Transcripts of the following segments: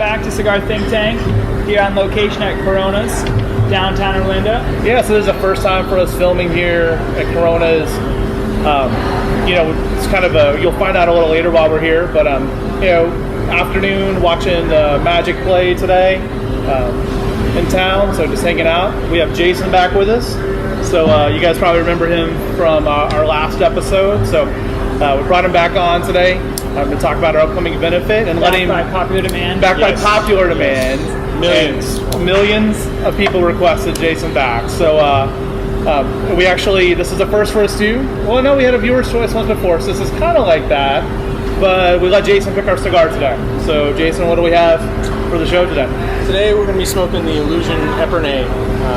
back to Cigar Think Tank here on location at Corona's, downtown Orlando. Yeah, so this is the first time for us filming here at Corona's. It's kind of you'll find out a little later while we're here, but afternoon watching the Magic play today in town, so just hanging out. We have Jason back with us, so you guys probably remember him from our last episode, so we brought him back on today to talk about our upcoming benefit and let him... Backed by popular demand. By popular demand. Millions of people requested Jason back, so we actually, this is the first for us too. Well, no, we had a viewer's choice once before, so this is kind of like that. But we let Jason pick our cigar today. So, Jason, what do we have for the show today? Today we're going to be smoking the Illusione Epernay.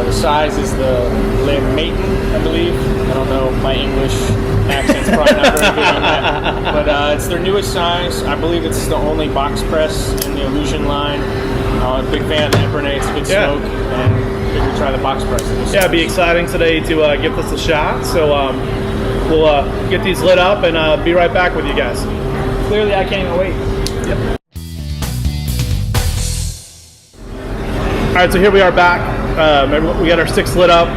The size is the Le Matin, I believe. I don't know, my English accent's probably not very good on that. But it's their newest size. I believe it's the only box press in the Illusion line. I'm a big fan of the Epernay. It's a good smoke. And figured try the box press. It'd be exciting today to give this a shot. So we'll get these lit up and be right back with you guys. Clearly, I can't even wait. Yep. All right, so here we are back. We got our sticks lit up.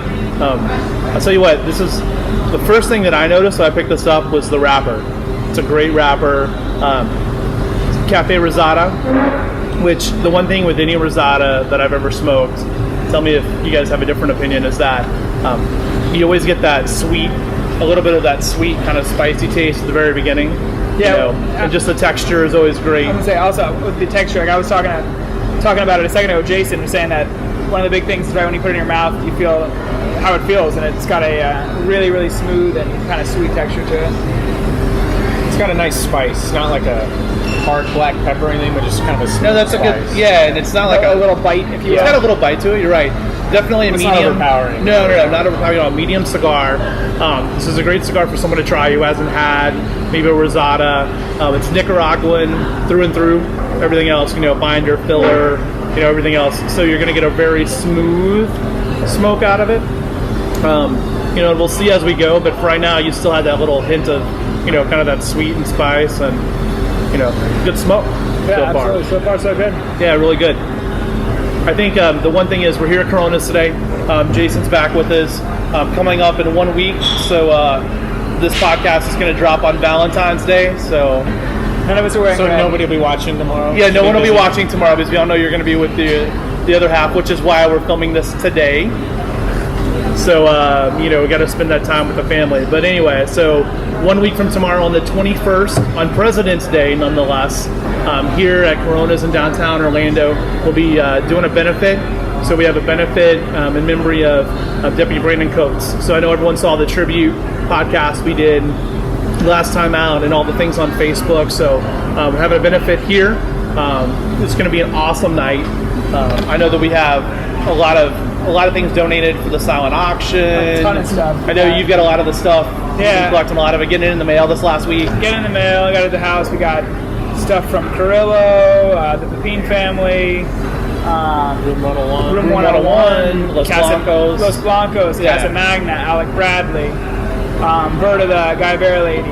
I'll tell you what, this is the first thing that I noticed when I picked this up was the wrapper. It's a great wrapper. Cafe Rosada, which the one thing with any Rosada that I've ever smoked, tell me if you guys have a different opinion, is that you always get that sweet, a little bit of that sweet kind of spicy taste at the very beginning. Yeah, and just the texture is always great. I'm gonna say also with the texture, like I was talking about it a second ago. Jason was saying that one of the big things is right when you put it in your mouth, you feel how it feels, and it's got a really, really smooth and kind of sweet texture to it. It's got a nice spice. It's not like a hard black pepper or anything, but just kind of a smooth that's spice. A good, and it's not like a little bite, if you will. It's got a little bite to it. You're right. Definitely a medium. Not overpowering. No, not overpowering. A medium cigar. This is a great cigar for someone to try who hasn't had maybe a Rosada. It's Nicaraguan through and through. Everything else, binder, filler, everything else. So you're going to get a very smooth smoke out of it. We'll see as we go. But for right now, you still have that little hint of, kind of that sweet and spice and, good smoke. Yeah, so absolutely. So far, so good. Yeah, really good. I think the one thing is we're here at Corona's today. Jason's back with us coming up in 1 week. So this podcast is going to drop on Valentine's Day. So none of us are wearing So nobody will be watching tomorrow? Yeah, no one will be watching tomorrow because we all know you're going to be with the other half, which is why we're filming this today. So, we got to spend that time with the family. But anyway, so 1 week from tomorrow on the 21st, on President's Day, nonetheless, here at Corona's in downtown Orlando, we'll be doing a benefit. So we have a benefit in memory of Deputy Brandon Coates. So I know everyone saw the tribute podcast we did last time out and all the things on Facebook. So we're having a benefit here. It's going to be an awesome night. I know that we have a lot of things donated for the silent auction. A ton of stuff. I know you've got a lot of the stuff. Yeah. You're collecting a lot of it. Getting it in the mail this last week. Getting in the mail. I got it at the house. We got stuff from Carrillo, the Pepin family, Room 101. Room 101, Los Blancos. Los Blancos, Casa Magna, Alec Bradley, Berta, the Guy Bear lady.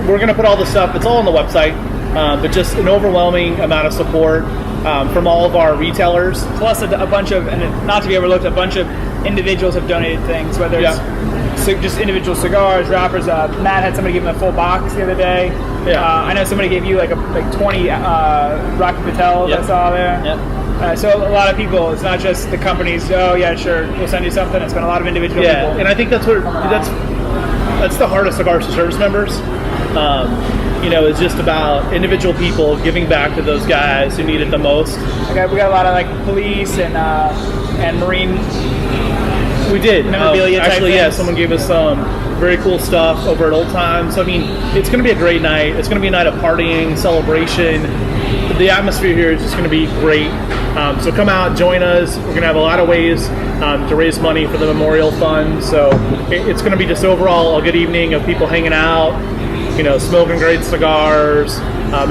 We're going to put all the stuff. It's all on the website. But just an overwhelming amount of support from all of our retailers. Plus a bunch of, and not to be overlooked, a bunch of individuals have donated things, whether it's just individual cigars, wrappers. Matt had somebody give him a full box the other day. I know somebody gave you like 20 Rocky Patels I saw there. So a lot of people, it's not just the companies, oh yeah, sure, we'll send you something. It's been a lot of individual people. And I think that's the heart of Cigars to Service members. It's just about individual people giving back to those guys who need it the most. We got a lot of like police and Marine. We did. Memorabilia type actually, things. someone gave us some very cool stuff over at Old Time. So, it's going to be a great night. It's going to be a night of partying, celebration. The atmosphere here is just going to be great. So come out, join us. We're going to have a lot of ways to raise money for the Memorial Fund. So it's going to be just overall a good evening of people hanging out, smoking great cigars.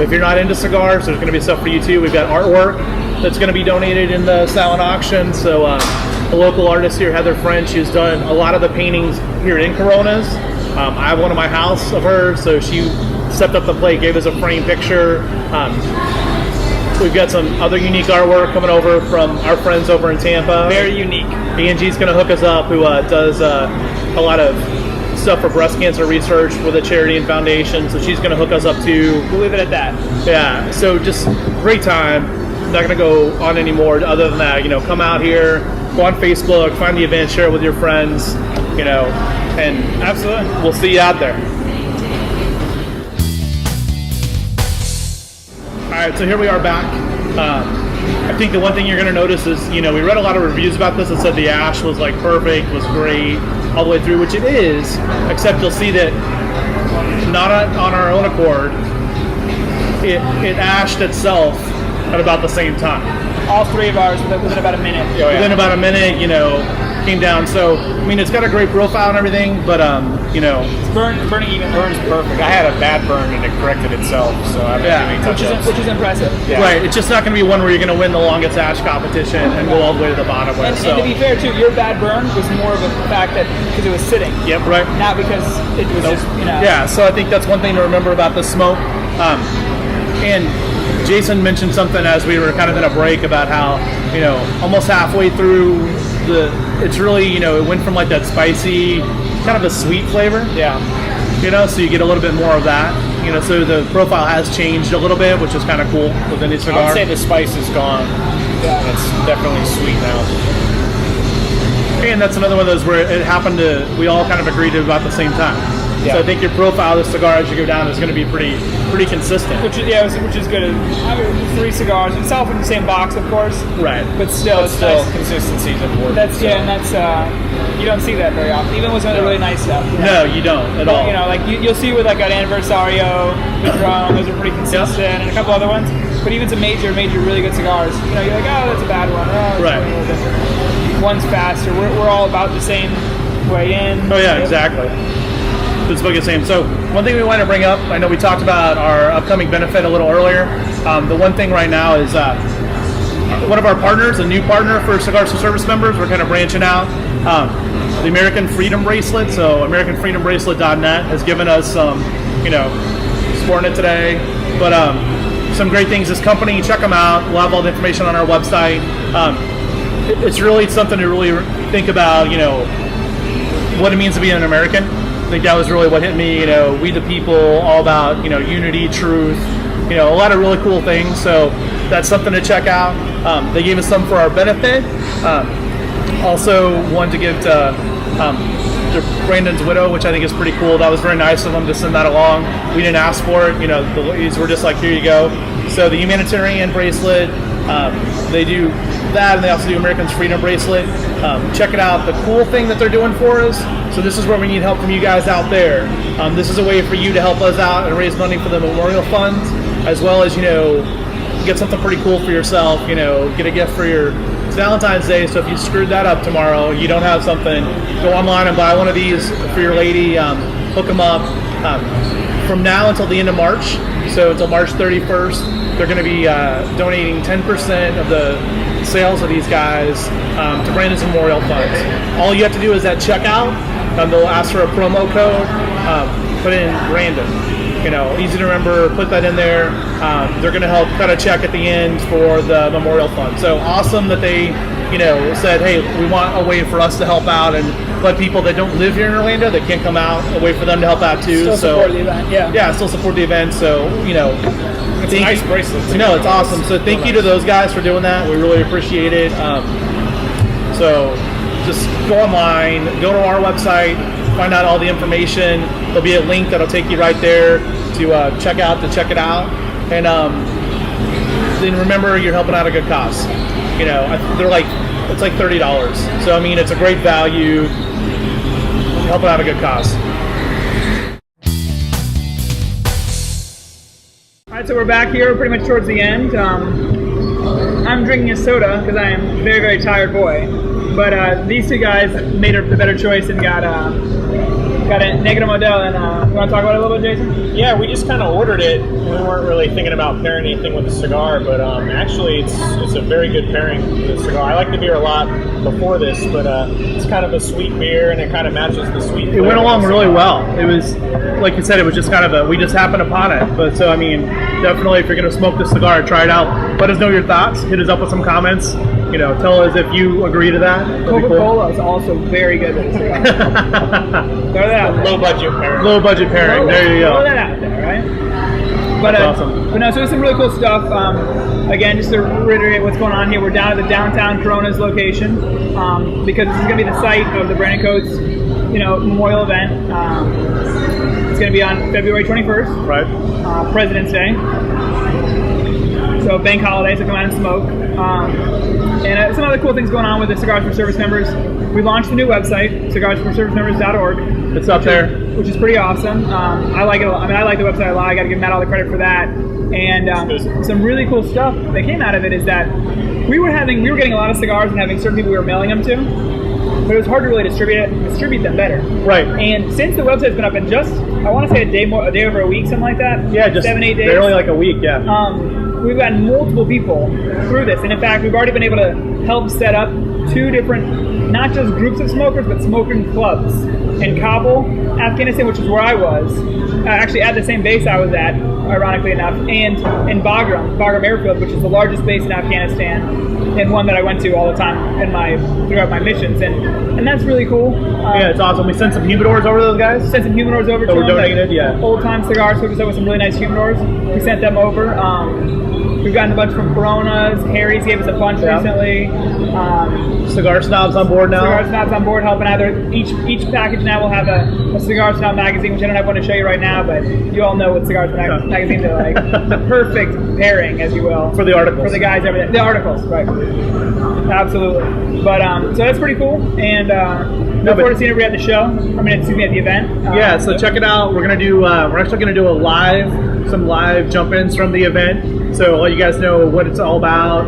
If you're not into cigars, there's going to be stuff for you too. We've got artwork that's going to be donated in the silent auction. So a local artist here, Heather French, who's done a lot of the paintings here in Corona's. I have one in my house of hers, so she stepped up the plate, gave us a framed picture. We've got some other unique artwork coming over from our friends over in Tampa. Very unique. Angie's going to hook us up, who does a lot of stuff for breast cancer research with a charity and foundation. So she's going to hook us up too. We'll leave it at that. Yeah. So just great time. Not going to go on anymore other than that. Come out here, go on Facebook, find the event, share it with your friends, and Absolutely. we'll see you out there. All right, so here we are back. I think the one thing you're going to notice is, we read a lot of reviews about this that said the ash was like perfect, was great all the way through, which it is, except you'll see that not on our own accord, it ashed itself at about the same time. All three of ours within about a minute. Within about a minute, came down. So, it's got a great profile and everything, but, It's burning even. Burns perfect. I had a bad burn and it corrected itself, so I haven't had any touch-ups. Which is impressive. Yeah. Right, it's just not going to be one where you're going to win the longest ash competition and go all the way to the bottom with. And to be fair, too, your bad burn was more of a fact that because it was sitting. Yep, right. Not because it was just, Yeah, so I think that's one thing to remember about the smoke. And Jason mentioned something as we were kind of in a break about how, almost halfway through it's really, it went from like that spicy, kind of a sweet flavor. Yeah. So you get a little bit more of that. So the profile has changed a little bit, which is kind of cool with any cigar. I would say the spice is gone. Yeah. It's definitely sweet now. And that's another one of those where it happened we all kind of agreed to about the same time. Yeah. So I think your profile of the cigar as you go down is going to be pretty consistent. Which is good. I mean, 3 cigars. It's all from the same box, of course. Right. But still, it's Still, nice. consistency is important. That's and that's you don't see that very often. Even with some of the really nice stuff. No, you don't at all. Like you'll see with like an Anniversario, Padron, those are pretty consistent, and a couple other ones. But even some major really good cigars, you're like, oh, that's a bad one. Oh, Right. A little different. One's faster. We're all about the same way in. Oh yeah, exactly. It's the same. So one thing we want to bring up, I know we talked about our upcoming benefit a little earlier. The one thing right now is one of our partners, a new partner for Cigars to Service members. We're kind of branching out. The American Freedom Bracelet. So AmericanFreedomBracelet.net has given us some, sporting it today. But some great things. This company, check them out. We'll have all the information on our website. It's really something to really think about, what it means to be an American. I think that was really what hit me, we the people, all about, unity, truth, a lot of really cool things. So that's something to check out. They gave us some for our benefit. Also wanted to give to Brandon's widow, which I think is pretty cool. That was very nice of them to send that along. We didn't ask for it. The ladies were just like, here you go. So the humanitarian bracelet, they do that, and they also do American's Freedom Bracelet. Check it out. The cool thing that they're doing for us, so this is where we need help from you guys out there. This is a way for you to help us out and raise money for the memorial funds, as well as, get something pretty cool for yourself, get a gift for it's Valentine's Day, so if you screwed that up tomorrow, you don't have something, go online and buy one of these for your lady, hook them up. From now until the end of March, so until March 31st, they're going to be donating 10% of the sales of these guys to Brandon's Memorial Funds. All you have to do is at checkout, they'll ask for a promo code, put in Brandon. Easy to remember, put that in there. They're going to help cut a check at the end for the Memorial Fund. So awesome that they, said, hey, we want a way for us to help out and let people that don't live here in Orlando, that can't come out, a way for them to help out too. Still support the event, yeah. Yeah, still support the event. So, It's a nice bracelet too. No, it's awesome. So thank you to those guys for doing that. We really appreciate it. So just go online, go to our website, find out all the information. There'll be a link that'll take you right there to check it out. And then remember, you're helping out a good cause. It's like $30. So it's a great value. Helping out a good cause. All right, so we're back here. We're pretty much towards the end. I'm drinking a soda because I am a very, very tired boy. But these two guys made the better choice and got a Negro Model. And you want to talk about it a little bit, Jason? Yeah, we just kind of ordered it. We weren't really thinking about pairing anything with the cigar, but actually it's a very good pairing with the cigar. I like the beer a lot before this, but it's kind of a sweet beer, and it kind of matches the sweet. It went along really well. It was, like you said, it was just kind of we just happened upon it. But so, definitely definitely, if you're going to smoke this cigar, try it out. Let us know your thoughts. Hit us up with some comments. You know, tell us if you agree to that. Coca-Cola is also very good with a cigar. Throw that out there. Low budget pairing. Low budget pairing. There you go. Throw that out there, right? But, That's awesome. But no, so it's some really cool stuff. Again, just to reiterate what's going on here, we're down at the downtown Coronas location because this is going to be the site of the Brandon Coates, memorial event. It's going to be on February 21st, Right. President's Day. So bank holiday, so come out and smoke. And some other cool things going on with the Cigars for Service members. We launched a new website, cigarsforservicemembers.org. It's up there. Which is pretty awesome. I like it a lot. I mean, I like the website a lot. I got to give Matt all the credit for that. And some really cool stuff that came out of it is that we were getting a lot of cigars and having certain people we were mailing them to, but it was hard to really distribute them better. Right. And since the website's been up in just, I want to say a day over a week, something like that. Yeah, just 7-8 days. barely like a week. Yeah. We've gotten multiple people through this, and in fact, we've already been able to help set up 2 different, not just groups of smokers, but smoking clubs in Kabul, Afghanistan, which is where I was, actually at the same base I was at, ironically enough, and in Bagram Airfield, which is the largest base in Afghanistan, and one that I went to all the time throughout my missions, and that's really cool. Yeah, it's awesome. We sent some humidors over to those guys. Sent some humidors over to them. Donated, yeah. Old time cigars hooked us up with some really nice humidors. We sent them over. We've gotten a bunch from Coronas. Harry's gave us a bunch recently. Cigar Snobs on board now. Cigar Snobs on board helping out. Each package now will have a Cigar Snob magazine, which I don't have one to show you right now, but you all know what Cigar Snob magazines are like. The perfect pairing, as you will. For the articles. For the guys over there. The articles, right. Absolutely. But, so that's pretty cool. And look forward to seeing everybody at the show. At the event. Yeah, so check it out. We're actually gonna do some live jump-ins from the event. So I'll let you guys know what it's all about,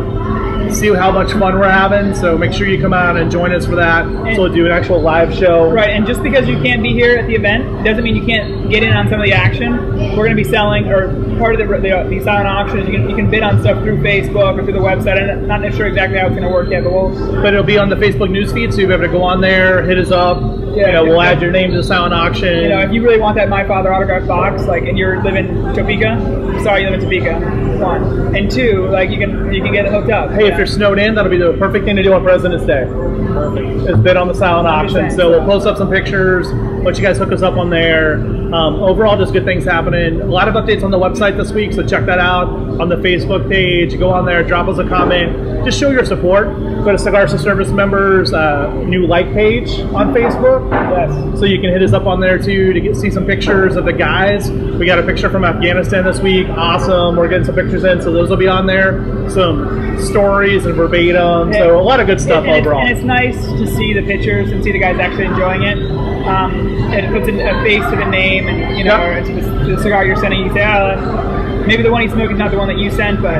see how much fun we're having. So make sure you come out and join us for that. So we'll do an actual live show. Right, and just because you can't be here at the event doesn't mean you can't get in on some of the action. We're going to be selling, or part of the silent auction is you can bid on stuff through Facebook or through the website. I'm not sure exactly how it's going to work yet, but it'll be on the Facebook newsfeed, so you'll be able to go on there, hit us up. Yeah, we'll add your name to the silent auction. If you really want that My Father autograph box, and you live in Topeka, sorry, you live in Topeka, 1. And 2, you can get it hooked up. Hey, if you're snowed in, that'll be the perfect thing to do on President's Day. Perfect. Is bid on the silent auction. So we'll post up some pictures, let you guys hook us up on there. Overall, just good things happening. A lot of updates on the website this week, so check that out on the Facebook page. Go on there, drop us a comment. Just show your support. Go to Cigars for Service Members new like page on Facebook. Yes. So you can hit us up on there too to see some pictures of the guys. We got a picture from Afghanistan this week. Awesome. We're getting some pictures in, so those will be on there. Some stories and verbatim. So a lot of good stuff overall. And it's nice to see the pictures and see the guys actually enjoying it. It puts a face to the name, and or to the cigar you're sending. You say, maybe the one he's smoking is not the one that you sent, but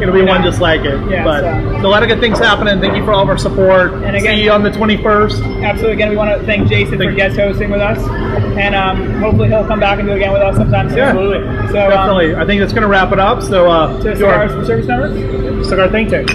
it'll be one just like it. Yeah, but a lot of good things happening. Thank you for all of our support. And again, see you on the 21st. Absolutely. Again, we want to thank Jason for guest hosting with us, and hopefully he'll come back and do it again with us sometime soon. Yeah, absolutely. So definitely. I think that's going to wrap it up. So to Cigars for Service Members. Cigar Think Tank.